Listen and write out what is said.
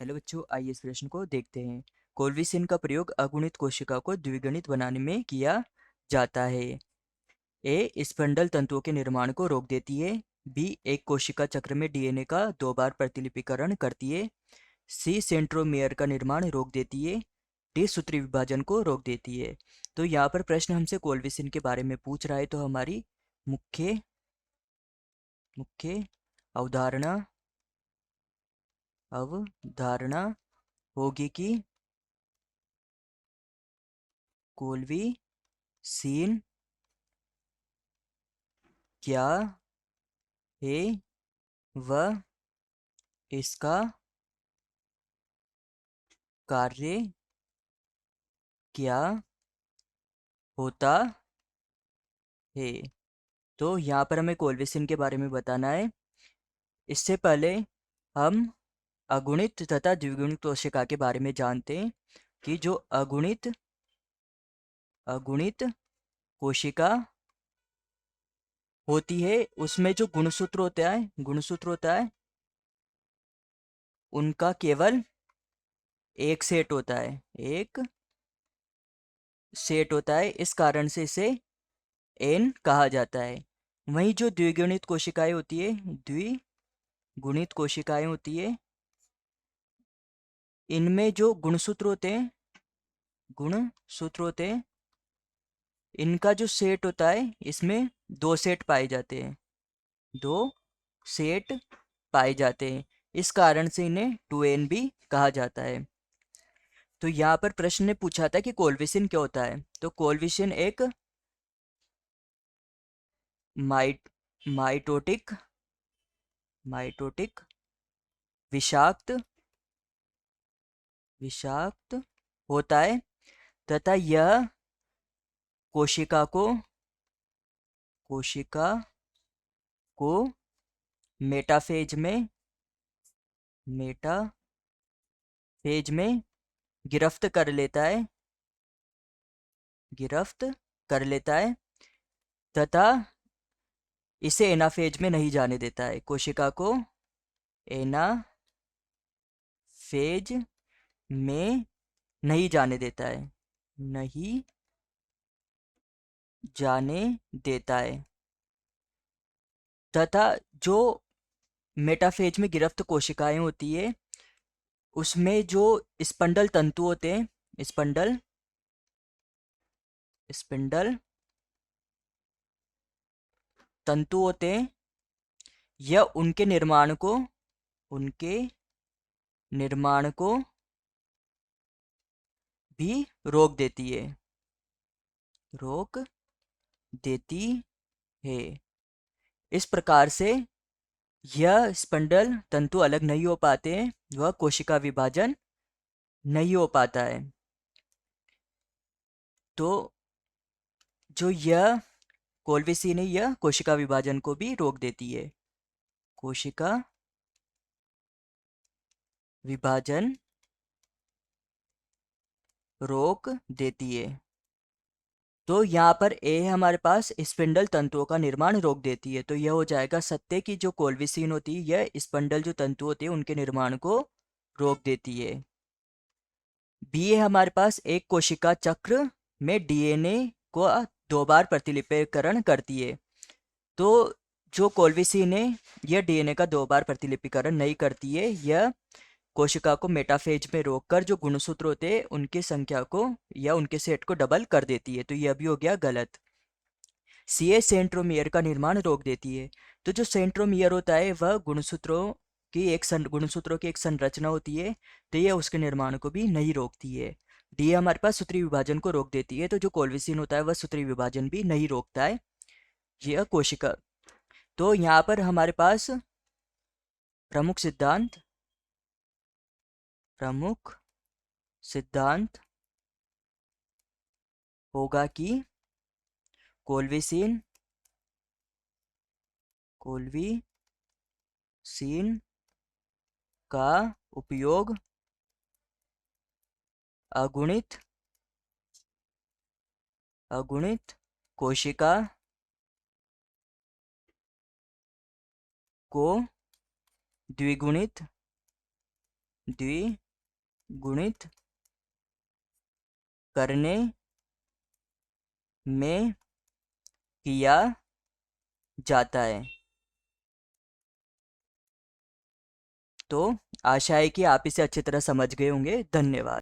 Hello बच्चों, आइए इस प्रश्न को देखते हैं। कोल्विसिन का प्रयोग अगुणित कोशिका को द्विगुणित बनाने में किया जाता है। ए स्पिंडल तंतुओं के निर्माण को रोक देती है। बी एक कोशिका चक्र में डीएनए का 2 बार प्रतिलिपिकरण करती है। सी सेंट्रोमियर का निर्माण रोक देती है। डी सूत्री विभाजन को रोक देती है। तो यहाँ पर प्रश्न हमसे कोल्विसिन के बारे में पूछ रहा है, तो हमारी मुख्य मुख्य अवधारणा अवधारणा होगी कि कोल्विसिन क्या है, वह इसका कार्य क्या होता है। तो यहाँ पर हमें कोल्विसिन के बारे में बताना है। इससे पहले हम अगुणित तथा द्विगुणित कोशिका के बारे में जानते हैं कि जो अगुणित अगुणित कोशिका होती है उसमें जो गुणसूत्र होता है उनका केवल एक सेट होता है, इस कारण से इसे एन कहा जाता है। वहीं जो द्विगुणित कोशिकाएं होती है द्विगुणित कोशिकाएं होती है इनमें जो गुणसूत्र होते हैं इनका जो सेट होता है इसमें 2 सेट पाए जाते हैं, 2 सेट पाए जाते हैं। इस कारण से इन्हें 2n भी कहा जाता है। तो यहाँ पर प्रश्न ने पूछा था कि कोल्विसिन क्या होता है। तो कोल्विसिन एक माइट माइटोटिक माइटोटिक विषाक्त विषाक्त होता है तथा यह कोशिका को कोशिका को मेटाफेज में गिरफ्त कर लेता है तथा इसे एनाफेज में नहीं जाने देता है। कोशिका को एनाफेज में नहीं जाने देता है तथा जो मेटाफेज में गिरफ्त कोशिकाएं होती है उसमें जो स्पंडल तंतु होते हैं, स्पिंडल तंतु होते हैं, यह उनके निर्माण को भी रोक देती है। इस प्रकार से यह स्पंडल तंतु अलग नहीं हो पाते हैं, वह कोशिका विभाजन नहीं हो पाता है। तो जो यह कोल्विसिन है यह कोशिका विभाजन को भी रोक देती है, कोशिका विभाजन रोक देती है। तो यहाँ पर ए है हमारे पास स्पिंडल तंतुओं का निर्माण रोक देती है, तो यह हो जाएगा सत्य कि जो कोल्विसिन होती है यह स्पिंडल जो तंतु होते हैं उनके निर्माण को रोक देती है। बी है हमारे पास एक कोशिका चक्र में डीएनए को 2 बार प्रतिलिपिकरण करती है। तो जो कोल्विसिन है यह डीएनए का 2 बार प्रतिलिपिकरण नहीं करती है, यह कोशिका को मेटाफेज में रोककर जो गुणसूत्र होते हैं उनकी संख्या को या उनके सेट को डबल कर देती है। तो यह भी हो गया गलत। सी सेंट्रोमियर का निर्माण रोक देती है। तो जो सेंट्रोमियर होता है वह गुणसूत्रों की एक संरचना होती है, तो यह उसके निर्माण को भी नहीं रोकती है। डी हमारे पास सूत्री विभाजन को रोक देती है। तो जो कोल्विसिन होता है वह सूत्री विभाजन भी नहीं रोकता है, यह कोशिका। तो यहाँ पर हमारे पास प्रमुख सिद्धांत होगा कि कोल्विसिन का उपयोग अगुणित कोशिका को द्विगुणित द्विगुणित करने में किया जाता है। तो आशा है कि आप इसे अच्छी तरह समझ गए होंगे। धन्यवाद।